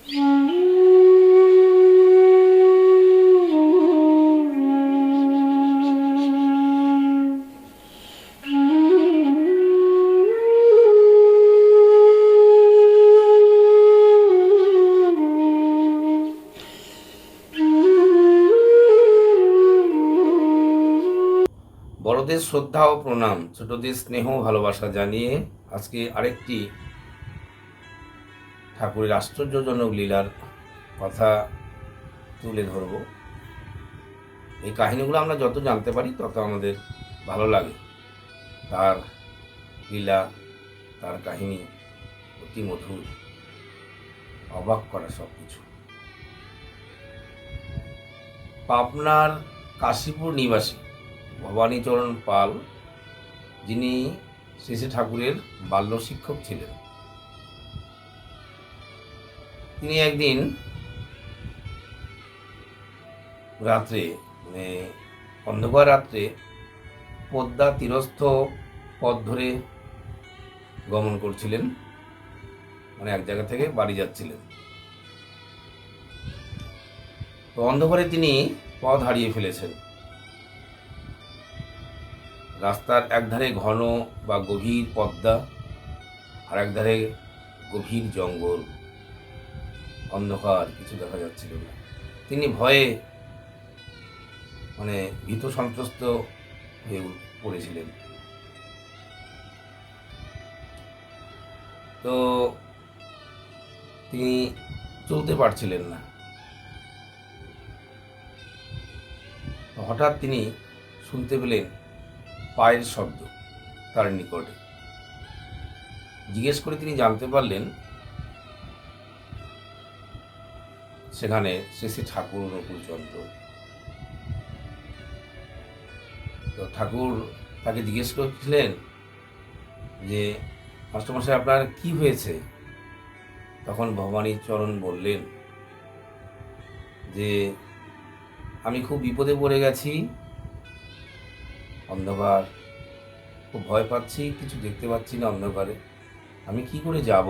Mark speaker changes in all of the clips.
Speaker 1: বড়দের শ্রদ্ধা ও প্রণাম, ছোটদের স্নেহ ভালোবাসা জানিয়ে আজকে আরেকটি ঠাকুরের আশ্চর্যজনক লীলার কথা তুলে ধরব। এই কাহিনীগুলো আমরা যত জানতে পারি তত আমাদের ভালো লাগে। তার লীলা, তার কাহিনী অতি মধুর, অবাক করা সব কিছু। পাবনার কাশীপুর নিবাসী ভবানীচরণ পাল, যিনি শ্রী শ্রী ঠাকুরের বাল্য শিক্ষক ছিলেন, তিনি একদিন রাত্রে অন্ধকার রাত্রে পদ্মা তীরস্থ পথ ধরে গমন করছিলেন, এক জায়গা থেকে বাড়ি যাচ্ছিলেন। তো অন্ধকারে তিনি পথ হারিয়ে ফেলেছেন। রাস্তার একধারে ঘন বা গভীর পদ্মা, আর একধারে গভীর জঙ্গল, অন্ধকার, কিছু দেখা যাচ্ছিল না। তিনি ভয়ে ভীত সন্ত্রস্ত হয়ে পড়েছিলেন। তো তিনি চলতে পারছিলেন না। হঠাৎ তিনি শুনতে পেলেন পায়ের শব্দ তার নিকটে। জিজ্ঞেস করে তিনি জানতে পারলেন সেখানে শ্রী শ্রী ঠাকুর অনুকূলচন্দ্র। তো ঠাকুর তাকে জিজ্ঞেস করছিলেন যে, মাস্টারমশাই, আপনার কি হয়েছে? তখন ভবানীচরণ বললেন যে, আমি খুব বিপদে পড়ে গেছি, অন্ধকার, খুব ভয় পাচ্ছি, কিছু দেখতে পাচ্ছি না অন্ধকারে, আমি কি করে যাব,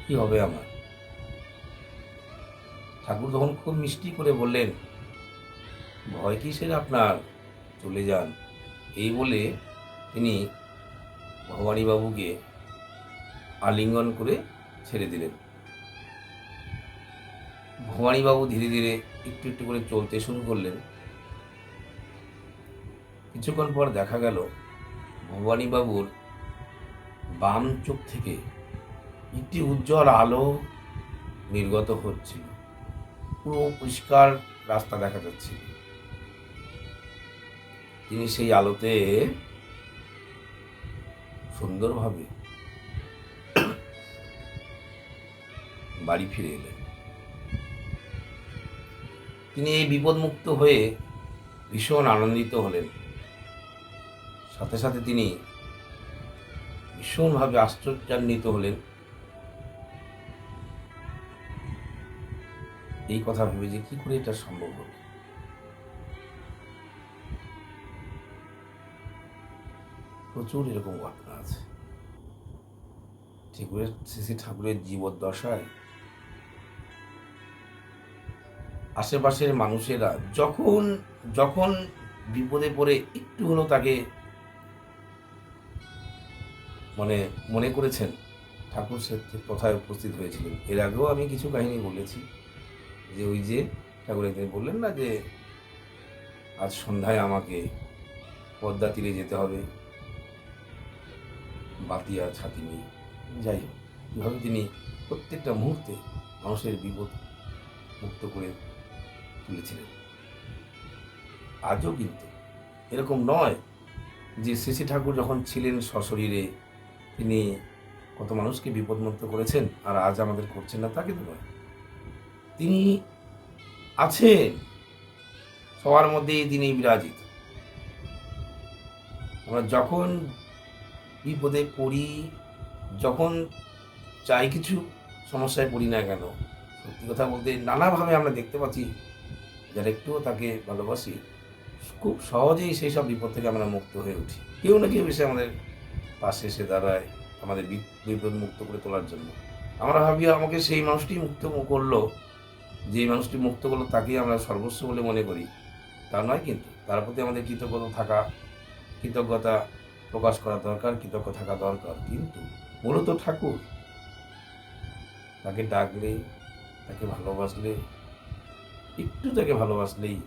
Speaker 1: কি হবে আমার? ঠাকুর তখন খুব মিষ্টি করে বললেন, ভয় কিসের আপনার, চলে যান। এই বলে তিনি ভবানীবাবুকে আলিঙ্গন করে ছেড়ে দিলেন। ভবানীবাবু ধীরে ধীরে একটু একটু করে চলতে শুরু করলেন। কিছুক্ষণ পর দেখা গেল ভবানীবাবুর বাম চোখ থেকে একটি উজ্জ্বল আলো নির্গত হচ্ছিল। পুরো পরিষ্কার রাস্তা দেখা যাচ্ছিল। তিনি সেই আলোতে সুন্দরভাবে বাড়ি ফিরে এলেন। তিনি এই বিপদমুক্ত হয়ে ভীষণ আনন্দিত হলেন। সাথে সাথে তিনি ভীষণভাবে আশ্চর্যান্বিত হলেন এই কথা ভেবে যে কি করে এটা সম্ভব হল। প্রচুর এরকম ঘটনা আছে। শ্রী শ্রী ঠাকুরের জীবদ্দশায় আশেপাশের মানুষেরা যখন যখন বিপদে পড়ে একটু হলেও তাকে মনে করেছেন, ঠাকুর সে কথায় উপস্থিত হয়েছিলেন। এর আগেও আমি কিছু কাহিনী বলেছি যে ওই যে ঠাকুর একদিন বললেন না যে আজ সন্ধ্যায় আমাকে পদ্মা তীরে যেতে হবে বাতি আর ছাতি নিয়ে। যাই হোক, কীভাবে তিনি প্রত্যেকটা মুহূর্তে মানুষের বিপদ মুক্ত করে তুলেছিলেন। আজও কিন্তু এরকম নয় যে শ্রী শ্রী ঠাকুর যখন ছিলেন সশরীরে তিনি কত মানুষকে বিপদমুক্ত করেছেন আর আজ আমাদের করছেন না, তাকে তো নয়। তিনি আছেন, সবার মধ্যেই তিনি বিরাজিত। আমরা যখন বিপদে পড়ি, যখন চাই কিছু সমস্যায় পড়ি না কেন, সত্যি কথা বলতে নানাভাবে আমরা দেখতে পাচ্ছি যারা একটুও তাকে ভালোবাসি, খুব সহজেই সেই সব বিপদ থেকে আমরা মুক্ত হয়ে উঠি। কেউ না কেউ এসে আমাদের পাশে এসে দাঁড়ায় আমাদের বিপদ মুক্ত করে তোলার জন্য। আমরা ভাবি আমাকে সেই মানুষটি মুক্ত করলো, যেই মানুষটি মুক্ত করলো তাকেই আমরা সর্বস্ব বলে মনে করি। তা নয় কিন্তু, তার প্রতি আমাদের কৃতজ্ঞতা প্রকাশ করা দরকার, কৃতজ্ঞ থাকা দরকার। কিন্তু মূলত ঠাকুর, তাকে ডাকলে, তাকে ভালোবাসলে, একটু তাকে ভালোবাসলেই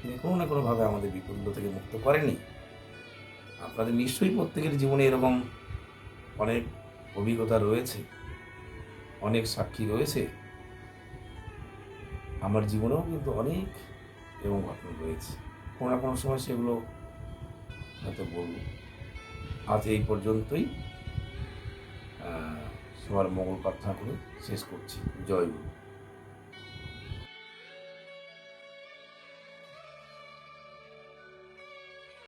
Speaker 1: তিনি কোনো না কোনোভাবে আমাদের বিপদ থেকে মুক্ত করেনি। আপনাদের নিশ্চয়ই প্রত্যেকের জীবনে এরকম অনেক অভিজ্ঞতা রয়েছে, অনেক সাক্ষী রয়েছে। আমার জীবনেও কিন্তু অনেক এরকম ঘটনা রয়েছে। কোনো না কোনো সময় সেগুলো হয়তো বলব। আজ এই পর্যন্তই। সবার মঙ্গল প্রার্থনা করে শেষ করছি। জয় গুরু।